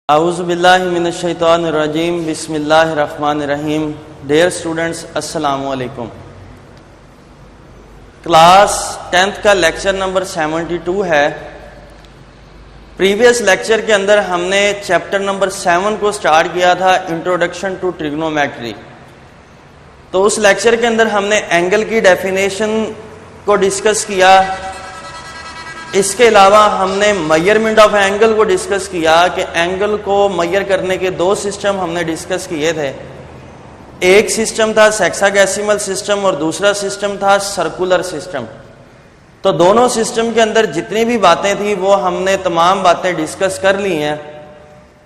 आऊज़ु बिल्लाहि मिनश शैतानिर रजीम बिस्मिल्लाहिर रहमानिर रहीम। Dear students, अस्सलामु अलैकुम। क्लास 10th का लेक्चर नंबर 72 है। प्रीवियस लेक्चर के अंदर हमने चैप्टर नंबर 7 को स्टार्ट किया था, इंट्रोडक्शन टू ट्रिग्नोमेट्री। तो उस लेक्चर के अंदर हमने एंगल की डेफिनेशन को डिस्कस किया। इसके अलावा हमने मेजरमेंट ऑफ एंगल को डिस्कस किया कि एंगल को मेजर करने के दो सिस्टम हमने डिस्कस किए थे। एक सिस्टम था सेक्साडेसिमल सिस्टम और दूसरा सिस्टम था सर्कुलर सिस्टम। तो दोनों सिस्टम के अंदर जितनी भी बातें थी वो हमने तमाम बातें डिस्कस कर ली हैं।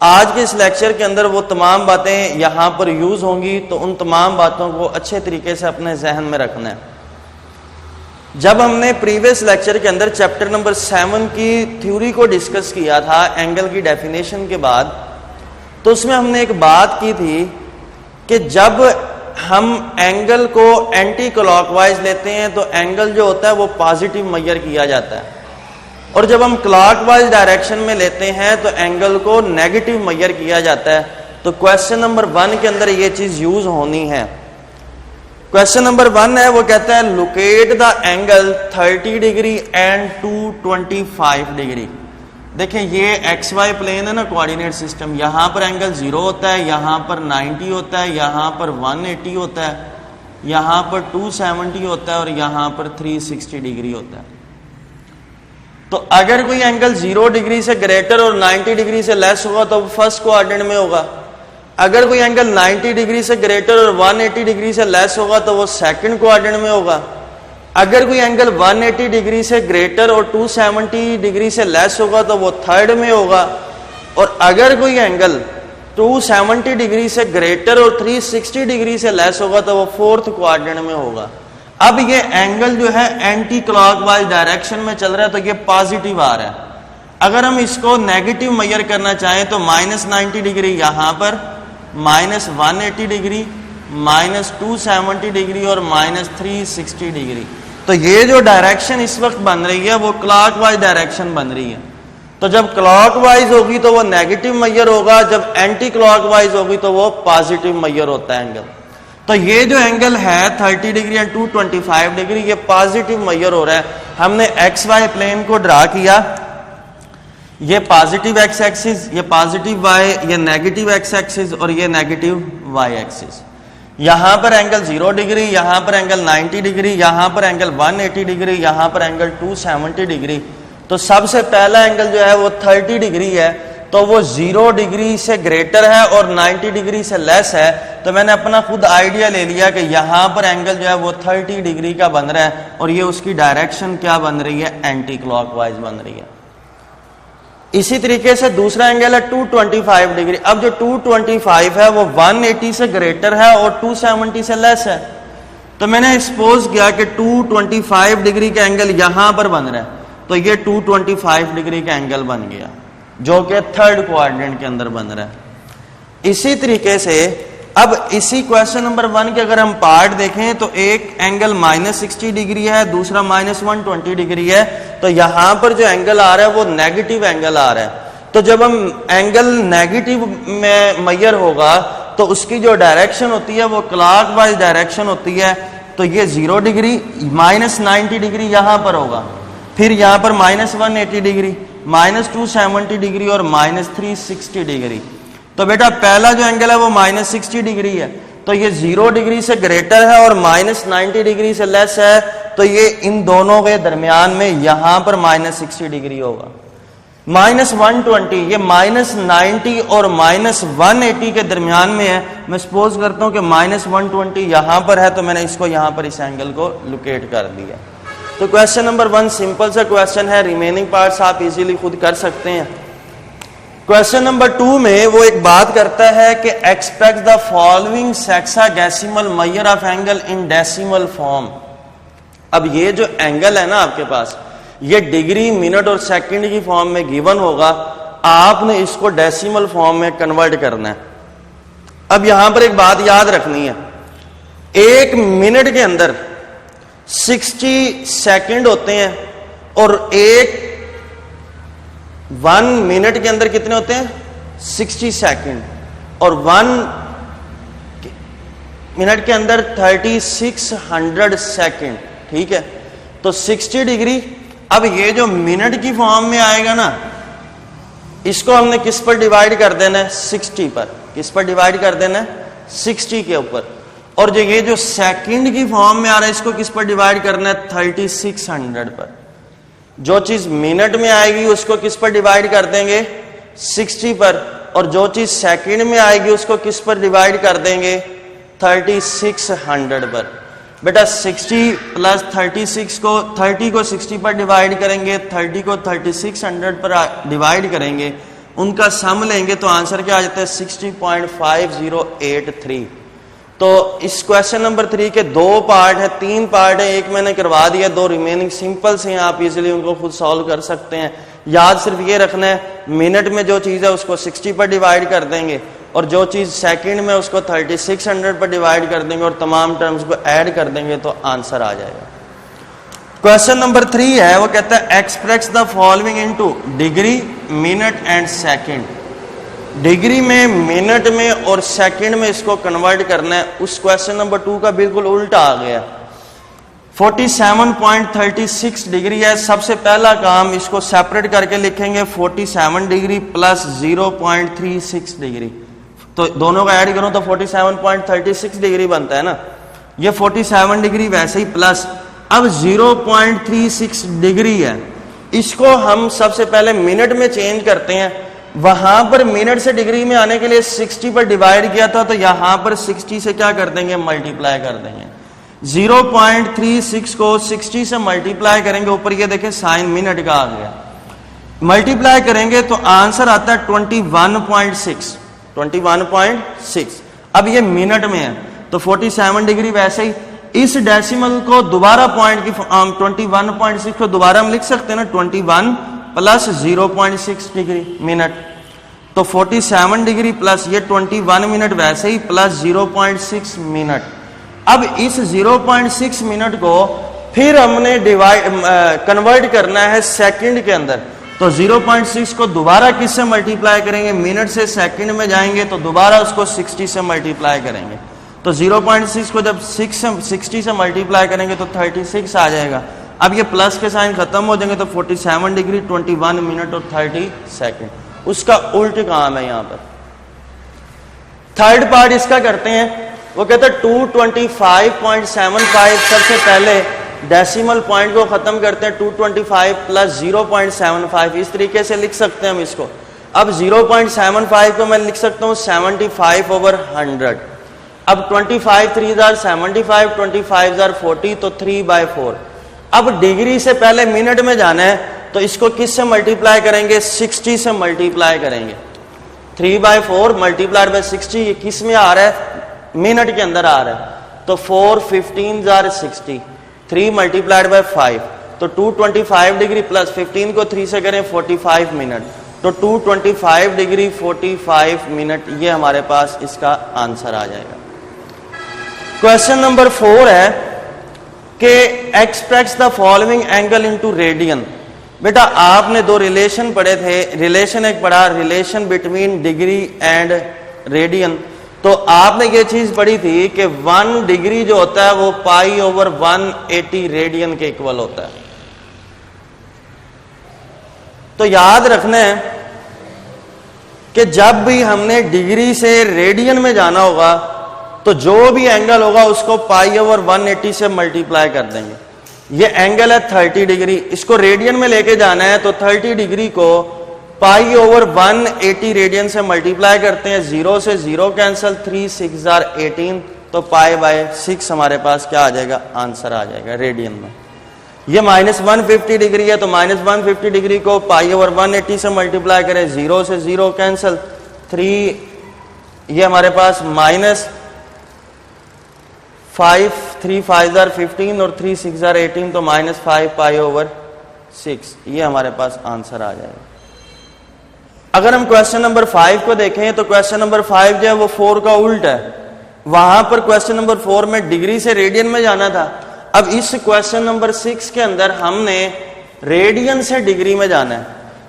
आज के इस लेक्चर के अंदर वो तमाम बातें यहाँ पर यूज होंगी, तो उन तमाम बातों को अच्छे तरीके से अपने जहन में रखना है। जब हमने प्रीवियस लेक्चर के अंदर चैप्टर नंबर 7 की थ्योरी को डिस्कस किया था एंगल की डेफिनेशन के बाद, तो उसमें हमने एक बात की थी कि जब हम एंगल को एंटी क्लॉकवाइज लेते हैं तो एंगल जो होता है वो पॉजिटिव मेजर किया जाता है, और जब हम क्लॉकवाइज डायरेक्शन में लेते हैं तो एंगल को नेगेटिव मेजर किया जाता है। तो क्वेश्चन नंबर 1 के अंदर ये चीज यूज होनी है। क्वेश्चन नंबर 1 है, वो कहता है locate the angle 30 degree and 225 degree. देखें ये एक्स वाई प्लेन है ना, कोऑर्डिनेट सिस्टम। यहां पर एंगल 0 होता है, यहां पर 90 होता है, यहां पर 180 होता है, यहां पर 270 होता है और यहां पर 360 डिग्री होता है। तो अगर कोई एंगल 0 डिग्री से ग्रेटर और 90 डिग्री से लेस होगा तो फर्स्ट क्वाड्रेंट में होगा। अगर कोई एंगल 90 डिग्री से ग्रेटर और 180 डिग्री से लेस होगा तो वो सेकंड क्वाड्रेंट में होगा। अगर कोई एंगल 180 डिग्री से ग्रेटर और 270 डिग्री से लेस होगा तो वो थर्ड में होगा। और अगर कोई एंगल 270 डिग्री से ग्रेटर और 360 डिग्री से लेस होगा तो वो फोर्थ क्वाड्रेंट में होगा। अब ये एंगल जो है एंटी क्लॉकवाइज डायरेक्शन में चल रहा है, तो ये पॉजिटिव आ रहा है। अगर हम इसको नेगेटिव मेजर करना चाहें तो -90 डिग्री यहां पर, -180 डिग्री, -270 डिग्री और -360 डिग्री। तो ये जो डायरेक्शन इस वक्त बन रही है वो क्लॉकवाइज डायरेक्शन बन रही है। तो जब क्लॉकवाइज होगी तो वो नेगेटिव मेजर होगा, जब एंटी क्लॉकवाइज होगी तो वो पॉजिटिव मेजर होता है एंगल। तो ये जो एंगल है 30 डिग्री एंड 225 डिग्री, ये पॉजिटिव मेजर हो रहा है। हमने एक्स वाई प्लेन को ड्रा किया, ये पॉजिटिव एक्स एक्सिस, ये पॉजिटिव वाई, ये नेगेटिव एक्स एक्सिस और ये नेगेटिव वाई एक्सिस। यहां पर एंगल 0 डिग्री, यहां पर एंगल 90 डिग्री, यहां पर एंगल 180 डिग्री, यहां पर एंगल 270 डिग्री। तो सबसे पहला एंगल जो है वो 30 डिग्री है, तो वो 0 डिग्री से ग्रेटर है और 90 डिग्री से लेस है। तो मैंने अपना खुद आइडिया ले लिया कि यहां पर एंगल जो है वो 30 डिग्री का बन रहा है और ये उसकी डायरेक्शन क्या बन रही है, एंटी क्लॉकवाइज बन रही है। इसी तरीके से दूसरा एंगल है 225 डिग्री। अब जो 225 है वो 180 से ग्रेटर है और 270 से लेस है। तो मैंने सपोज किया कि 225 डिग्री का एंगल यहां पर बन रहा है, तो ये 225 डिग्री का एंगल बन गया जो कि थर्ड क्वाड्रेंट के अंदर बन रहा है। इसी तरीके से अब इसी क्वेश्चन नंबर 1 के अगर हम पार्ट देखें तो एक एंगल -60 डिग्री है, दूसरा -120 डिग्री है। तो यहां पर जो एंगल आ रहा है वो नेगेटिव एंगल आ रहा है। तो जब हम एंगल नेगेटिव में मेजर होगा तो उसकी जो डायरेक्शन होती है वो क्लॉकवाइज डायरेक्शन होती है। तो ये 0 डिग्री, -90 डिग्री यहां पर होगा, फिर यहां पर -180 डिग्री, -270 डिग्री और -360 डिग्री। तो बेटा पहला जो एंगल है वो -60 डिग्री है, तो ये 0 डिग्री से ग्रेटर है और -90 डिग्री से लेस है। तो ये इन दोनों के दरमियान में यहां पर -60 डिग्री होगा। -120, ये -90 और -180 के दरमियान में है। मैं सपोज करता हूं कि -120 यहां पर है, तो मैंने इसको यहां पर इस एंगल को लोकेट कर दिया। तो क्वेश्चन नंबर 1 सिंपल सा क्वेश्चन है, रिमेनिंग पार्ट्स आप इजीली खुद कर सकते हैं। क्वेश्चन नंबर 2 में वो एक बात करता है कि expect the following sexagesimal measure of angle in decimal form. अब ये जो एंगल है ना आपके पास, ये डिग्री, मिनट और सेकंड की फॉर्म में गिवन होगा, आपने इसको डेसिमल फॉर्म में कन्वर्ट करना है। अब यहां पर एक बात याद रखनी है, एक मिनट के अंदर 60 सेकंड होते हैं और 1 मिनट के अंदर कितने होते हैं, 60 सेकंड और 1 मिनट के अंदर 3600 सेकंड, ठीक है। तो 60 डिग्री, अब ये जो मिनट की फॉर्म में आएगा ना, इसको हमने किस पर डिवाइड कर देना है? 60 पर। किस पर डिवाइड कर देना है? 60 के ऊपर। और जो ये जो सेकंड की फॉर्म में आ रहा है, इसको किस पर डिवाइड करना है? 3600 पर। जो चीज मिनट में आएगी उसको किस पर डिवाइड कर देंगे? 60 पर। और जो चीज सेकंड में आएगी उसको किस पर डिवाइड कर देंगे? 3600 पर। बेटा 60 प्लस 36 को 30 को 60 पर डिवाइड करेंगे, 30 को 3600 पर डिवाइड करेंगे, उनका सम लेंगे तो आंसर क्या आ जाता है? 60.5083। तो इस क्वेश्चन नंबर 3 के 2 पार्ट है, 3 पार्ट है, एक मैंने करवा दिया, 2 रिमेनिंग सिंपल से हैं, आप इजीली उनको खुद सॉल्व कर सकते हैं। याद सिर्फ ये रखना है, मिनट में जो चीज है उसको 60 पर डिवाइड कर देंगे और जो चीज सेकंड में उसको 3600 पर डिवाइड कर देंगे और तमाम टर्म्स को ऐड कर देंगे तो आंसर आ जाएगा। क्वेश्चन नंबर 3 है, वो कहता है express the following into degree, minute and second. Degree में, मिनट में और सेकंड में इसको कन्वर्ट करना है। उस क्वेश्चन नंबर 2 का बिल्कुल उल्टा आ गया। 47.36 डिग्री है। सबसे पहला काम, इसको सेपरेट करके लिखेंगे 47 डिग्री प्लस 0.36 डिग्री। तो दोनों का ऐड करूं तो 47.36 डिग्री बनता है ना। ये 47 डिग्री वैसे ही प्लस, अब 0.36 डिग्री है, इसको हम सबसे पहले मिनट में चेंज करते हैं। वहां पर मिनट से डिग्री में आने के लिए 60 पर डिवाइड किया था, तो यहां पर 60 से क्या कर देंगे? मल्टीप्लाई कर देंगे। 0.36 को 60 से मल्टीप्लाई करेंगे, ऊपर ये देखें साइन मिनट का आ गया, मल्टीप्लाई करेंगे तो आंसर आता है 21.6। 21.6। अब ये मिनट में है तो 47 डिग्री वैसे ही, इस डेसिमल को दोबारा पॉइंट की 21.6 को दोबारा हम लिख सकते हैं ना, 21 प्लस 0.6 डिग्री मिनट। तो 47 डिग्री प्लस ये 21 मिनट वैसे ही प्लस 0.6 मिनट। अब इस 0.6 मिनट को फिर हमने कन्वर्ट करना है सेकंड के अंदर। तो 0.6 को दोबारा किससे मल्टीप्लाई करेंगे? मिनट से सेकंड में जाएंगे तो दोबारा उसको 60 से मल्टीप्लाई करेंगे। तो 0.6 को जब 60 से मल्टीप्लाई करेंगे तो 36 आ जाएगा। अब ये प्लस के साइन खत्म हो जाएंगे तो 47 डिग्री 21 मिनट और 30 सेकंड। उसका उल्ट काम है यहां पर। थर्ड पार्ट इसका करते हैं, वो कहते हैं 225.75। सबसे पहले डेसिमल पॉइंट को खत्म करते हैं, 225 प्लस 0.75, इस तरीके से लिख सकते हैं हम इसको। अब 0.75 को मैं लिख सकता हूं 75/100। अब 25 3 75, 25 40, तो 3/4। अब डिग्री से पहले मिनट में जाना है तो इसको किस से मल्टीप्लाई करेंगे? 60 से मल्टीप्लाई करेंगे। 3/4 मल्टीप्लाइड बाय 60, ये किस में आ रहा है? मिनट के अंदर आ रहा है। तो 4 15 60, 3 मल्टीप्लाइड बाय 5, तो 225 डिग्री प्लस 15 को 3 से करें 45 मिनट, तो 225 डिग्री 45 मिनट, ये हमारे पास इसका आंसर आ जाएगा। क्वेश्चन नंबर 4 है कि express the following angle into radian. बेटा आपने 2 रिलेशन पढ़े थे, रिलेशन एक पढ़ा relation between degree and radian. तो आपने ये चीज पढ़ी थी कि 1 डिग्री जो होता है वो π/180 रेडियन के इक्वल होता है। तो याद रखना है कि जब भी हमने डिग्री से रेडियन में जाना होगा तो जो भी एंगल होगा उसको π/180 से मल्टीप्लाई कर देंगे। ये एंगल है 30 डिग्री, इसको रेडियन में लेके जाना है तो 30 डिग्री को π/180 रेडियन से मल्टीप्लाई करते हैं। 0 से 0 कैंसिल, 3 6 18, तो π/6 हमारे पास क्या आ जाएगा? आंसर आ जाएगा रेडियन में। ये -150 डिग्री है तो -150 डिग्री को π/180 से मल्टीप्लाई करें, 0 से 0 कैंसिल, 3 ये हमारे पास -5 3 5 15 और 3 6 18, तो -5 π/6, ये हमारे पास आंसर आ जाएगा। अगर हम क्वेश्चन नंबर 5 को देखें तो क्वेश्चन नंबर 5 जो है वो 4 का उल्ट है। वहां पर क्वेश्चन नंबर 4 में डिग्री से रेडियन में जाना था। अब इस क्वेश्चन नंबर 6 के अंदर हमने रेडियन से डिग्री में जाना है।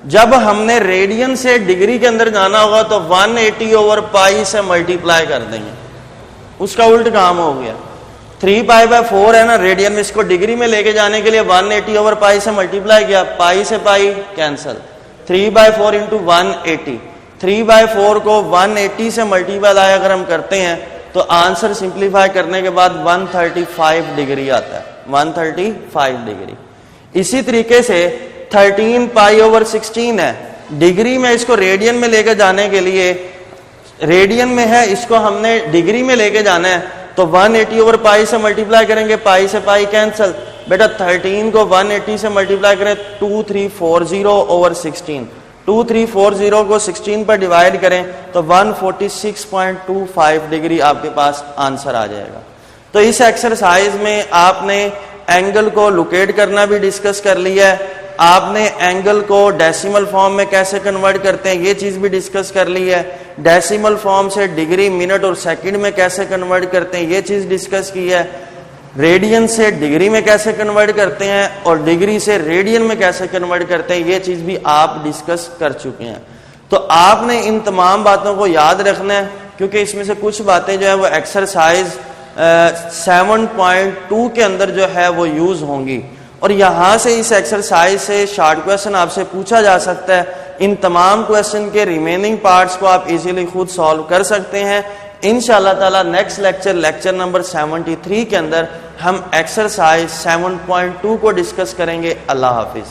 जब हमने रेडियन से डिग्री के अंदर जाना होगा तो 180 ओवर पाई से मल्टीप्लाई कर देंगे, उसका उल्ट काम हो गया। 3 पाई बाय 4 है ना रेडियन में, इसको डिग्री में लेके जाने के लिए 180 ओवर पाई से मल्टीप्लाई किया, पाई से pi cancel, 3 by 4 into 180, 3 by 4 को 180 से मल्टीप्लाई अगर हम करते हैं तो आंसर सिंप्लीफाई करने के बाद 135 डिग्री आता है, 135 डिग्री। इसी तरीके से 13 पाई ओवर 16 है, डिग्री में इसको रेडियन में लेके जाने के लिए, रेडियन में है इसको हमने डिग्री में लेके जाना है तो 180 ओवर पाई से मल्टीप्लाई करेंगे, पाई से पाई कैंसल, बेटा 13 को 180 से मल्टीप्लाई करें 2340 ओवर 16, 2340 को 16 पर डिवाइड करें तो 146.25 डिग्री आपके पास आंसर आ जाएगा। तो इस एक्सरसाइज में आपने एंगल को लोकेट करना भी डिस्कस कर लिया है, आपने एंगल को डेसिमल फॉर्म में कैसे कन्वर्ट करते हैं ये चीज भी डिस्कस कर ली है, डेसिमल फॉर्म से डिग्री, मिनट और सेकंड में कैसे कन्वर्ट करते हैं ये चीज डिस्कस की है, रेडियन से डिग्री में कैसे कन्वर्ट करते हैं और डिग्री से रेडियन में कैसे कन्वर्ट करते हैं ये चीज भी आप डिस्कस कर चुके हैं। तो आपने इन तमाम बातों को याद रखना है क्योंकि इसमें से कुछ बातें जो है वो एक्सरसाइज 7.2 के अंदर जो है वो यूज होंगी और यहां से इस एक्सरसाइज से शॉर्ट क्वेश्चन आपसे पूछा जा सकता है। इन तमाम क्वेश्चन के रिमेनिंग पार्ट्स को आप इजीली खुद सॉल्व कर सकते हैं। इंशाअल्लाह ताला नेक्स्ट लेक्चर नंबर 73 के अंदर हम एक्सरसाइज 7.2 को डिस्कस करेंगे। अल्लाह हाफिज।